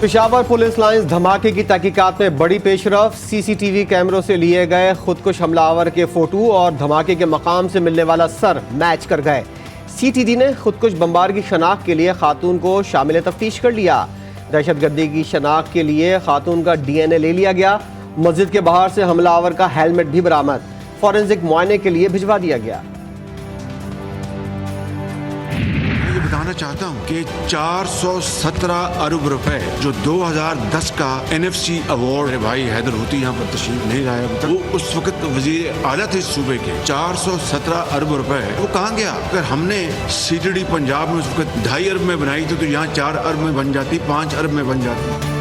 Peshawar police lines धमाके की तहकीकात में बड़ी पेशरफ। सीसीटीवी कैमरों से लिए गए खुदकुश हमलावर के फोटो और धमाके के मकाम से मिलने वाला सर मैच कर गए। सीटीडी ने खुदकुश बमबार की शनाख्त के लिए खातून को शामिल तफ्तीश कर लिया। दहशतगर्दी की शनाख्त के लिए खातून का डीएनए ले लिया गया। मस्जिद के बाहर से हमलावर का हेलमेट भी बरामद, फॉरेंसिक मुआयने के लिए भिजवा दिया गया। बताना चाहता हूँ कि 417 अरब रुपए जो 2010 का NFC अवार्ड है, भाई हैदर होती यहाँ पर तशरीफ नहीं लाया, वो उस वक्त वजीर आला थे सूबे के। 417 अरब रुपए वो कहाँ गया? अगर हमने CTD पंजाब में उस वक्त 2.5 अरब में बनाई थी तो यहाँ 4 अरब में बन जाती, 5 अरब में बन जाती।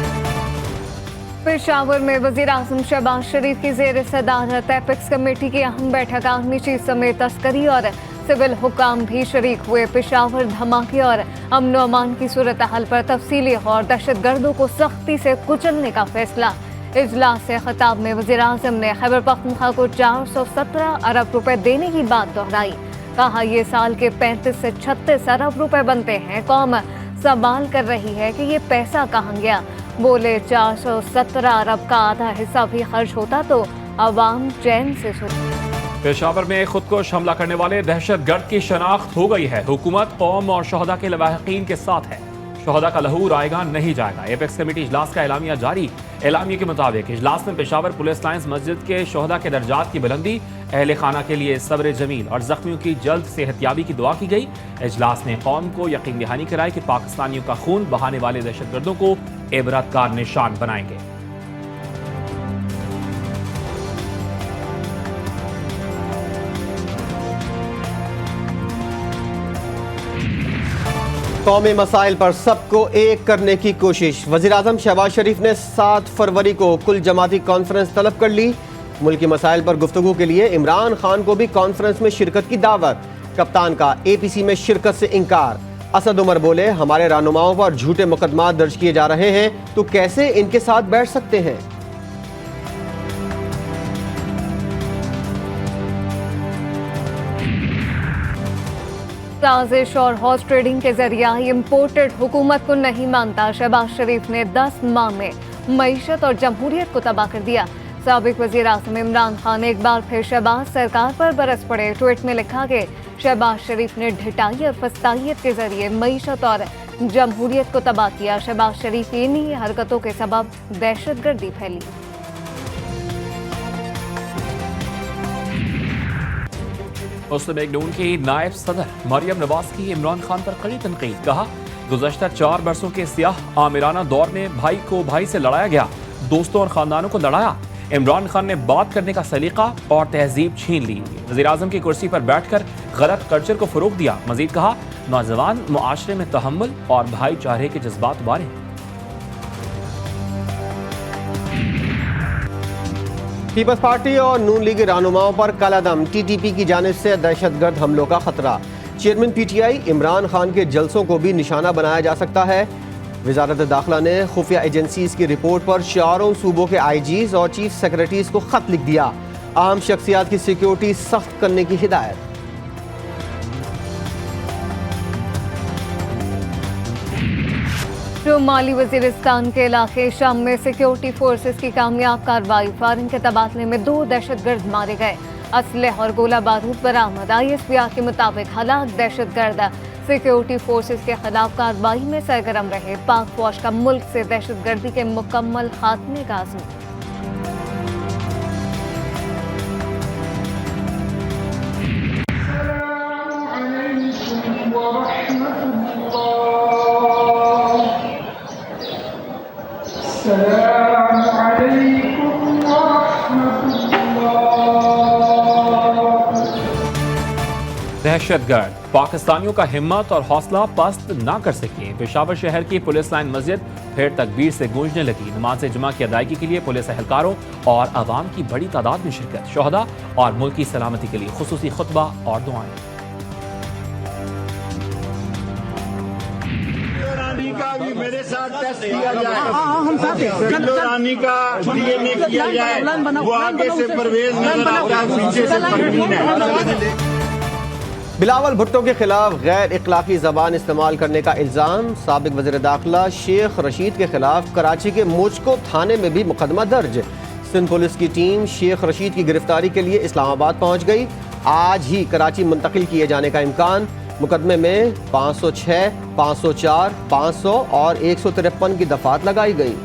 पेशावर में वजीर आजम शहबाज शरीफ की जेर सदारत एपेक्स कमेटी की अहम बैठक आर्मी चीफ समेत तस्करी और सिविल हुकाम भी शरीक हुए। पेशावर धमाके और अमन अमान की सूरत हाल पर तफसीली और दहशतगर्दों को सख्ती से कुचलने का फैसला। इजलास से खिताब में वजीर आजम ने खैबर पख्तूनख्वा को 417 अरब रुपए देने की बात दोहराई। कहा ये साल के 35 से 36 अरब रुपए बनते हैं। कौम सवाल कर रही है कि ये पैसा कहाँ गया। बोले 417 अरब का आधा हिस्सा भी खर्च होता तो अवाम चैन से सोते। पेशावर में खुदकुश हमला करने वाले दहशतगर्द की शनाख्त हो गई है। हुकूमत कौम और शहदा के लवाहिकीन के साथ है। शहदा का लहू आएगा नहीं जाएगा। एपेक्स कमेटी इजलास का एलामिया जारी। एलामिया के मुताबिक इजलास में पेशावर पुलिस लाइंस मस्जिद के शहदा के दर्जात की बुलंदी, अहले खाना के लिए सब्र जमील और जख्मियों की जल्द सेहतयाबी की दुआ की गई। इजलास ने कौम को यकीन दहानी कराई कि पाकिस्तानियों का खून बहाने वाले दहशतगर्दों को इबरत का निशान बनाएंगे। कौमी मसाइल पर सबको एक करने की कोशिश। वज़ीर आज़म शहबाज शरीफ ने 7 फरवरी को कुल जमाती कॉन्फ्रेंस तलब कर ली। मुल्की मसाइल पर गुफ्तगू के लिए इमरान खान को भी कॉन्फ्रेंस में शिरकत की दावत। कप्तान का APC में शिरकत से इनकार। असद उमर बोले, हमारे रहनुमाओं पर झूठे मुकदमा दर्ज किए जा रहे हैं तो कैसे इनके साथ बैठ सकते हैं। साजिश और हॉर्स ट्रेडिंग के जरिए इम्पोर्टेड हुकूमत को नहीं मानता। शहबाज शरीफ ने 10 माह में मईशत और जमहूरियत को तबाह कर दिया। साबिक वजीर आज़म इमरान खान एक बार फिर शहबाज सरकार पर बरस पड़े। ट्वीट में लिखा कि शहबाज शरीफ ने ढिठाई और फस्तायत के जरिए मईशत और जमहूरियत को तबाह किया। शहबाज शरीफ की इन्हीं हरकतों के सबब दहशतगर्दी फैली। मुस्लिम लीग नून की नायब सदर मरियम नवाज की इमरान खान पर कड़ी तनकीद। कहा, गुज़श्ता 4 बरसों के सियाह आमिराना दौर में भाई को भाई से लड़ाया गया, दोस्तों और खानदानों को लड़ाया। इमरान खान ने बात करने का सलीका और तहजीब छीन ली। वज़ीर आज़म की कुर्सी पर बैठकर गलत कल्चर को फ़रोग़ दिया। मज़ीद कहा, नौजवान मुआशरे में तहम्मुल और भाईचारे के जज्बात बारे। पीपल्स पार्टी और नून लीग रहनुमाओं पर कलादम। TTP की जानिब से दहशतगर्द हमलों का खतरा। चेयरमैन PTI इमरान खान के जलसों को भी निशाना बनाया जा सकता है। वजारत दाखिला ने खुफिया एजेंसीज की रिपोर्ट पर 4 सूबों के IGs और चीफ सेक्रेटरीज को खत लिख दिया। आम शख्सियात की सिक्योरिटी सख्त करने की हिदायत। शुमाली वजीरिस्तान के इलाके शाम में सिक्योरिटी फोर्सेस की कामयाब कार्रवाई। फायरिंग के तबादले में 2 दहशतगर्द मारे गए। असलह और गोला बारूद बरामद। ISPR के मुताबिक हलाक दहशतगर्द सिक्योरिटी फोर्सेस के खिलाफ कार्रवाई में सरगर्म रहे। पाक फौज का मुल्क से दहशतगर्दी के मुकम्मल खात्मे का आज़म। दहशतगर्द पाकिस्तानियों का हिम्मत और हौसला पस्त ना कर सके। पेशावर शहर की पुलिस लाइन मस्जिद फिर तकबीर से गूंजने लगी। नमाज जुमा की अदायगी के लिए पुलिस एहलकारों और अवाम की बड़ी तादाद में शिरकत। शहदा और मुल्क की सलामती के लिए खुसूसी खुतबा और दुआएं। का भी मेरे साथ टेस्ट किया जाए। रानी का DNA किया जाए। वो आगे से परवेज नजर आता है, पीछे से परवीन है। बिलावल भुट्टो के खिलाफ गैर इखलाकी जबान इस्तेमाल करने का इल्ज़ाम। साबिक वज़ीर दाखिला शेख रशीद के खिलाफ कराची के मोचको थाने में भी मुकदमा दर्ज। सिंध पुलिस की टीम शेख रशीद की गिरफ्तारी के लिए इस्लामाबाद पहुंच गई। आज ही कराची मुंतकिल किए जाने का इम्कान। मुकदमे में 506, 504, 500 और 153 की दफात लगाई गई।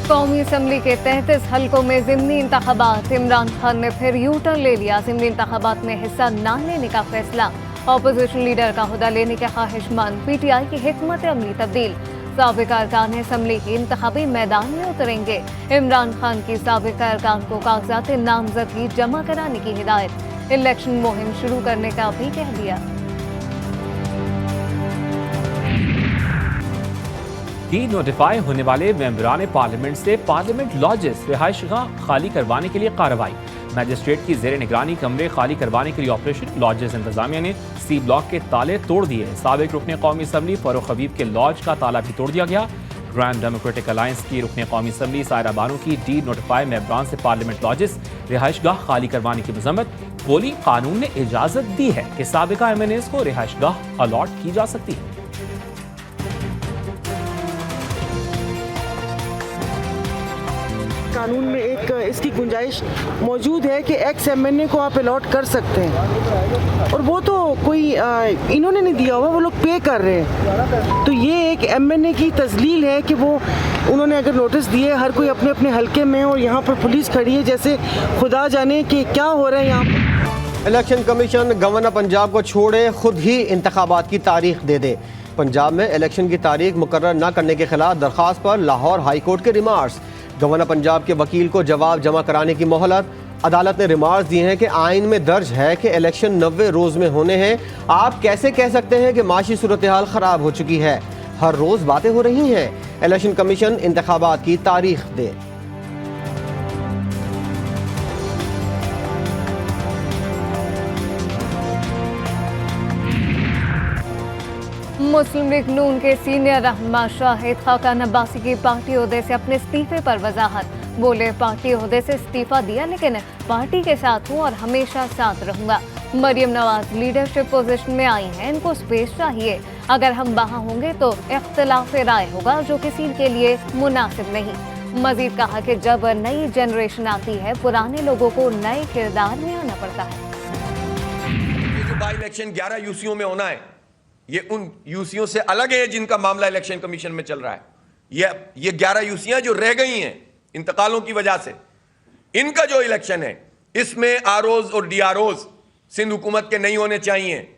कौमी असम्बली के 33 हलकों में ज़िमनी इंतखाबात। इमरान खान ने फिर यू टर्न ले लिया। ज़िमनी इंतखाबात में हिस्सा न लेने का फैसला। अपोजिशन लीडर का हुदा लेने के ख्वाहिशमंद। PTI की हिकमत अमली तब्दील। साबिक अरकान असम्बली के इंतखाबी मैदान में उतरेंगे। इमरान खान की साबिक अरकान को कागजात नामजदगी जमा कराने की हिदायत। इलेक्शन मुहिम शुरू करने का भी कह दिया। डी नोटिफाई होने वाले मेंबरान पार्लियामेंट से पार्लियामेंट लॉजेस रिहाइशगाह खाली करवाने के लिए कार्रवाई। मैजिस्ट्रेट की जेर निगरानी कमरे खाली करवाने के लिए ऑपरेशन। लॉजेस इंतजामिया ने C ब्लॉक के ताले तोड़ दिए। साबिक रुकने कौमी असम्बली फारूक हबीब के लॉज का ताला भी तोड़ दिया गया। ग्रैंड डेमोक्रेटिक अलायंस की रुकने कौमी असम्बली सायरा बानो की डी नोटिफाई मेंबरान से पार्लियामेंट लॉजेस रिहाइशगाह खाली करवाने की मजम्मत। पोलिंग कानून ने इजाजत दी है कि साबिका MNAs को रिहाइशगाह अलॉट की जा सकती है। कानून में एक इसकी गुंजाइश मौजूद है कि एक्स MNA को आप अलॉट कर सकते हैं, और वो तो कोई इन्होंने नहीं दिया हुआ, वो लोग पे कर रहे हैं। तो ये एक MNA की तजलील है कि वो उन्होंने अगर नोटिस दिए, हर कोई अपने अपने हलके में, और यहाँ पर पुलिस खड़ी है जैसे खुदा जाने कि क्या हो रहा है यहाँ पर। इलेक्शन कमीशन गवर्नर पंजाब को छोड़े, खुद ही इंतखाबात की तारीख दे दे। पंजाब में इलेक्शन की तारीख मुकर्रर न करने के खिलाफ दरख्वास्त पर लाहौर हाई कोर्ट के रिमार्क्स। गवर्नर पंजाब के वकील को जवाब जमा कराने की मोहलत। अदालत ने रिमार्क्स दिए हैं कि आइन में दर्ज है कि इलेक्शन 90 रोज में होने हैं। आप कैसे कह सकते हैं कि माशी सूरत हाल खराब हो चुकी है? हर रोज बातें हो रही हैं। इलेक्शन कमीशन इंतखाबात की तारीख दे। मुस्लिम लीग नून के सीनियर रहनुमा शाहिद खाकान अब्बासी की पार्टी ओहदे से अपने इस्तीफे पर वजाहत। बोले, पार्टी ओहदे से इस्तीफा दिया लेकिन पार्टी के साथ हूँ और हमेशा साथ रहूंगा। मरियम नवाज लीडरशिप पोजीशन में आई हैं, इनको स्पेस चाहिए। अगर हम वहाँ होंगे तो इख्तिलाफ राय होगा जो किसी के लिए मुनासिब नहीं। मजीद कहा कि जब नई जनरेशन आती है, पुराने लोगों को नए किरदार में आना पड़ता है। ये जो बाई इलेक्शन 11 यूसीओ में होना है, ये उन यूसीओं से अलग है जिनका मामला इलेक्शन कमीशन में चल रहा है। ये 11 यूसीयां जो रह गई हैं इंतकालों की वजह से, इनका जो इलेक्शन है इसमें आरओज और DROs सिंध हुकूमत के नहीं होने चाहिए।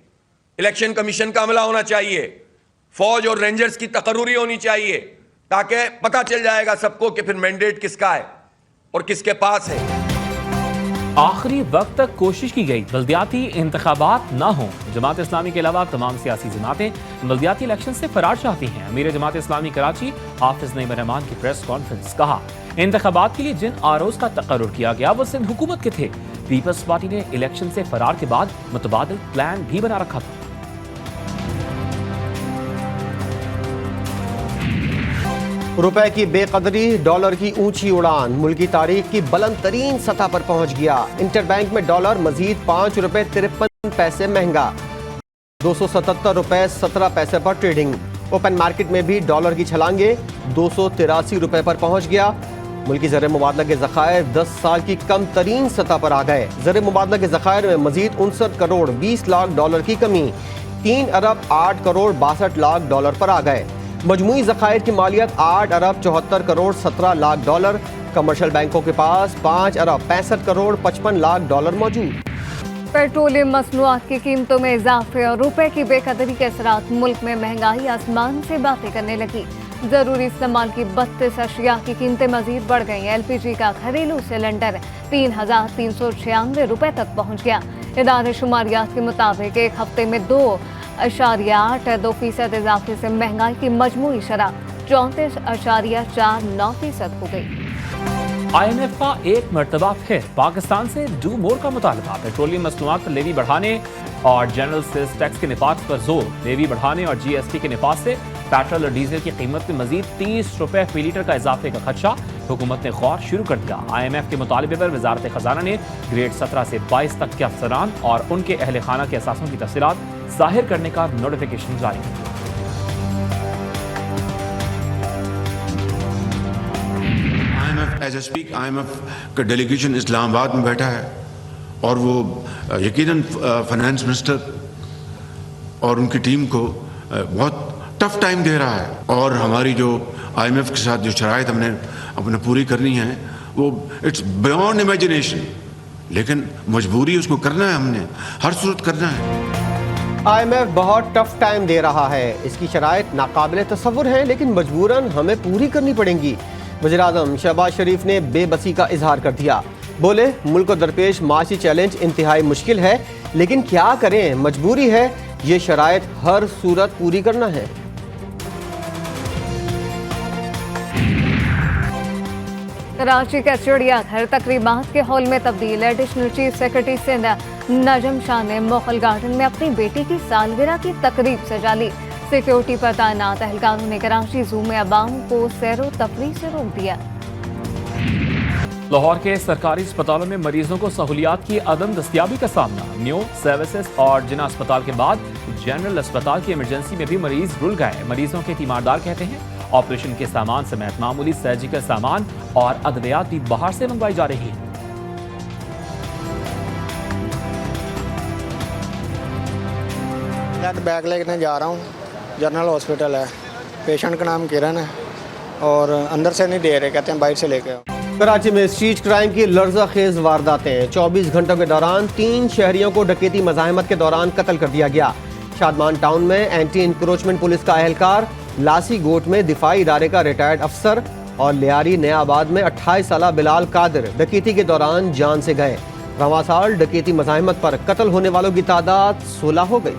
इलेक्शन कमीशन का अमला होना चाहिए। फौज और रेंजर्स की तकर्रुरी होनी चाहिए, ताकि पता चल जाएगा सबको कि फिर मैंडेट किसका है और किसके पास है। आखिरी वक्त तक कोशिश की गई बल्दियाती इंतखाबात ना हो। जमात इस्लामी के अलावा तमाम सियासी जमातें बल्दियाती इलेक्शन से फरार चाहती हैं। अमीर जमात इस्लामी कराची हाफिज नईम रहमान की प्रेस कॉन्फ्रेंस। कहा, इंतखाबात के लिए जिन आरओज का तकर्रुर किया गया वो सिंध हुकूमत के थे। पीपल्स पार्टी ने इलेक्शन से फरार के बाद मुतबादिल प्लान भी बना रखा था। रुपए की बेकदरी, डॉलर की ऊंची उड़ान मुल्की तारीख की बुलंद तरीन सतह पर पहुंच गया। इंटरबैंक में डॉलर मजीद 5 रुपए 53 पैसे महंगा, 277 रुपए 17 पैसे पर ट्रेडिंग। ओपन मार्केट में भी डॉलर की छलांगे 283 रुपए पर पहुंच गया। मुल्की ज़र मुबादला के ज़खायर 10 साल की कम तरीन सतह पर आ गए। ज़र मुबादला के ज़खायर में मजीद 59 करोड़ 20 लाख डॉलर की कमी, 3 अरब 8 करोड़ 62 लाख डॉलर पर आ गए। मजमूई ज़खायर की मालियत 8 अरब 74 करोड़ 17 लाख डॉलर। कमर्शियल बैंकों के पास 5 अरब 65 करोड़ 55 लाख डॉलर मौजूद। पेट्रोलियम मसनूआत की कीमतों में इजाफे और रुपए की बेकदरी के असरात मुल्क में महंगाई आसमान से बातें करने लगी। जरूरी इस्तेमाल की 32 अशिया की कीमतें मजीद बढ़ गई। LPG का घरेलू सिलेंडर 3,396 रुपए तक पहुंच गया। इदारे शुमारियात के मुताबिक एक हफ्ते में 2.82% इजाफे से महंगाई की मजमूई शरह 34.49% हो गई। IMF का एक मरतबा फिर पाकिस्तान से डू मोर का मुतालबा। पेट्रोलियम मसनूआत पर लेवी बढ़ाने और जनरल सेल्स टैक्स के निफाज पर जोर। लेवी बढ़ाने और GST के निफाज से पेट्रोल और डीजल की कीमत में मजीद 30 रुपए फी लीटर का इजाफे का खदशा। हुकूमत ने गौर शुरू कर दिया। IMF के मुतालबे पर वजारत खजाना ने ग्रेड 17 से 22 तक के अफसरान और उनके अहल खाना के असासों की तफसीलात जाहिर करने का नोटिफिकेशन जारी किया। एज ए स्पीक IMF का डेलीगेशन इस्लामाबाद में बैठा है और वो यकीनन फाइनेंस मिनिस्टर और उनकी टीम को बहुत टफ टाइम दे रहा है और हमारी जो IMF के साथ जो शराइत हमने अपने पूरी करनी है वो इट्स बियॉन्ड इमेजिनेशन, लेकिन मजबूरी उसको करना है, हमने हर सूरत करना है। IMF बहुत टफ टाइम दे रहा है, इसकी शराइत नाकाबिले तसव्वुर है लेकिन मजबूरन हमें पूरी करनी पड़ेंगी। वज़ीर-ए-आज़म शहबाज शरीफ ने बेबसी का इजहार कर दिया। बोले मुल्क को दरपेश माशी चैलेंज इंतहाई मुश्किल है लेकिन क्या करें, मजबूरी है, ये शराइत हर सूरत पूरी करना है। कराची का चिड़ियाघर तकरीबात के हॉल में तब्दील। एडिशनल चीफ सेक्रेटरी सिंध नजम शाह ने मोखल गार्डन में अपनी बेटी की सालगिरह की तकरीब सजा ली। सिक्योरिटी पर तैनात एहलकारों ने कराची जू में अवाम को सैरो तफरीह से रोक दिया। लाहौर के सरकारी अस्पतालों में मरीजों को सहूलियात की अदम दस्तियाबी का सामना। न्यू सर्विसेज और जिना अस्पताल के बाद जनरल अस्पताल की इमरजेंसी में भी मरीज रुल गए। मरीजों के तीमारदार कहते हैं ऑपरेशन के सामान समेत मामूली सर्जिकल सामान और अद्वियात भी बाहर से मंगवाई जा रही है। बैग लेने जा रहा हूँ, जनरल हॉस्पिटल है, पेशेंट का नाम किरण है और अंदर से नहीं दे रहे, कहते हैं बाहर से लेके आओ। कराची में स्ट्रीट क्राइम की लर्ज़ाखेज वारदातें। 24 घंटों के दौरान 3 शहरियों को डकैती मज़ाहमत के दौरान कत्ल कर दिया गया। शादमान टाउन में एंटी इंक्रोचमेंट पुलिस का एहलकार, लासी गोट में दिफाई इदारे का रिटायर्ड अफसर और लियारी नयाबाद में 28 साल बिलाल कादिर डकैती के दौरान जान से गए। रवां साल डकैती मज़ाहमत पर कत्ल होने वालों की तादाद 16 हो गई।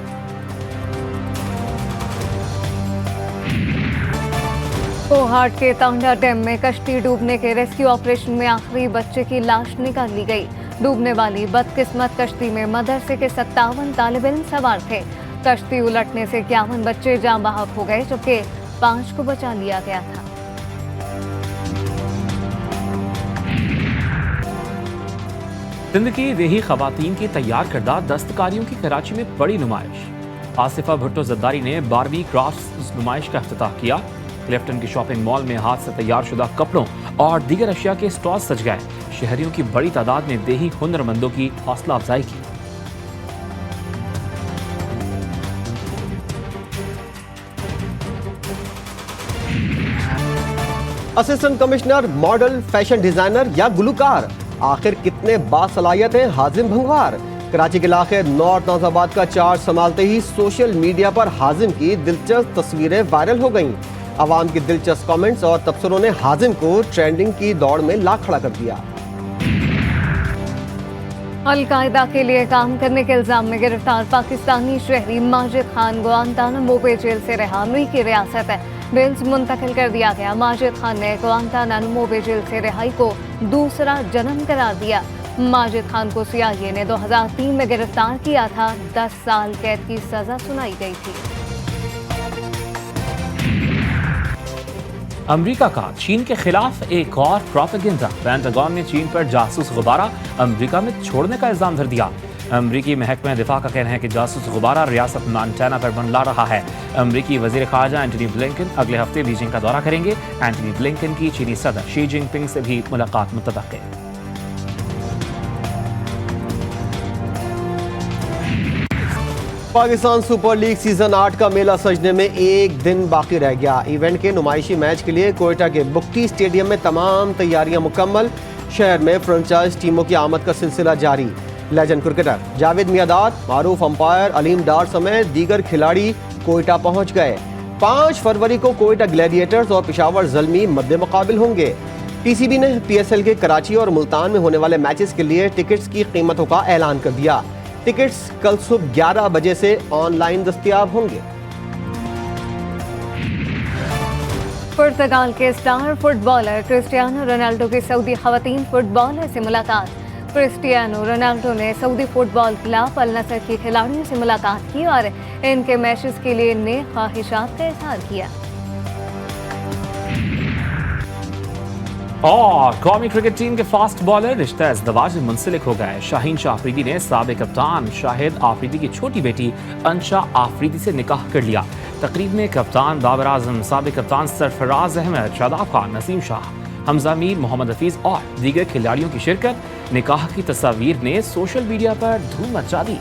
कोहाट के तांडा डैम में कश्ती डूबने के रेस्क्यू ऑपरेशन में आखिरी बच्चे की लाश निकाल ली गई। डूबने वाली बदकिस्मत कश्ती में मदरसे के 57 तालिब इल्म सवार थे। कश्ती उलटने से 51 बच्चे जाँ बहक हो गए जबकि 5 को बचा लिया गया था। सिंध की देही खवातीन की तैयार करदा दस्तकारियों की कराची में बड़ी नुमाइश। आसिफा भुट्टो जद्दारी ने 12वीं क्राफ्ट्स नुमाइश का इफ्तिताह किया। क्लिफ्टन की शॉपिंग मॉल में हाथ से तैयार शुदा कपड़ों और दीगर अशिया के स्टॉल सज गए। शहरियों की बड़ी तादाद ने देही हुनरमंदों की हौसला अफजाई की। Assistant commissioner, model, fashion designer या गुलकार, आखिर कितने बासलाहियत हैं हाजिम भंगवार। कराची के इलाके नॉर्थ नाजाबाद का चार्ज संभालते ही सोशल मीडिया पर हाजिम की दिलचस्प तस्वीरें वायरल हो गईं। आवाम की दिलचस्प कमेंट्स और तबसरों ने हाजिम को ट्रेंडिंग की दौड़ में ला खड़ा कर दिया। अल-कायदा के लिए काम करने के इल्जाम में गिरफ्तार पाकिस्तानी शहरी Majid Khan Guantanamo Bay jail से रिहा। अमरीकी रियासत है बेल्स मुंतकिल कर दिया गया। माजिद खान ने गुआंतानामो बे जेल से रिहाई को दूसरा जन्म करार दिया। माजिद खान को CIA ने 2003 में गिरफ्तार किया था। 10 साल कैद की सजा सुनाई गई थी। अमेरिका का चीन के खिलाफ एक और प्रोपेगेंडा। पेंटागन ने चीन पर जासूस गुब्बारा अमेरिका में छोड़ने का इल्जाम धर दिया। अमेरिकी महकमा दिफा का कहना है कि जासूस गुब्बारा रियासत मोंटाना पर मंडला रहा है। अमेरिकी वजीर खारजा एंटनी ब्लिंकन अगले हफ्ते बीजिंग का दौरा करेंगे। एंटनी ब्लिंकन की चीनी सदर शी जिनपिंग से भी मुलाकात मुतवक्किल है। पाकिस्तान सुपर लीग सीजन 8 का मेला सजने में एक दिन बाकी रह गया। इवेंट के नुमाइशी मैच के लिए कोयटा के बुक्टी स्टेडियम में तमाम तैयारियां मुकम्मल। शहर में फ्रेंचाइज टीमों की आमद का सिलसिला जारी। लेजेंड क्रिकेटर जावेद मियादाद, मारूफ अंपायर अलीम डार समेत दीगर खिलाड़ी कोयटा पहुंच गए। 5 फरवरी को कोयटा ग्लैडिएटर्स और पेशावर ज़ल्मी मद्दे मुकाबिल होंगे। PCB ने PSL के कराची और मुल्तान में होने वाले मैचेस के लिए टिकट्स की कीमतों का ऐलान कर दिया। टिकट्स कल सुबह 11 बजे से ऑनलाइन दस्तयाब होंगे। पुर्तगाल के स्टार फुटबॉलर क्रिस्टियानो रोनाल्डो की सऊदी खवातीन फुटबॉलर से मुलाकात। क्रिस्टियानो रोनाल्डो ने सऊदी फुटबॉल क्लब अल नसर की खिलाड़ियों से मुलाकात की और इनके मैचेस के लिए नेक ख्वाहिशात का इजहार किया। और कौमी क्रिकेट टीम के फास्ट बॉलर रिश्ता इज़्दिवाज में मुंसलिक हो गए। शाहीन शाह आफरीदी ने साबिक कप्तान शाहिद आफरीदी की छोटी बेटी अंशा आफरीदी से निकाह कर लिया। तकरीब में कप्तान बाबर आजम, साबिक कप्तान सरफराज अहमद, शादाब खान, नसीम शाह, हमजा मीर, मोहम्मद हफीज और दीगर खिलाड़ियों की शिरकत। निकाह की तस्वीर ने सोशल मीडिया पर धूम मचा दी।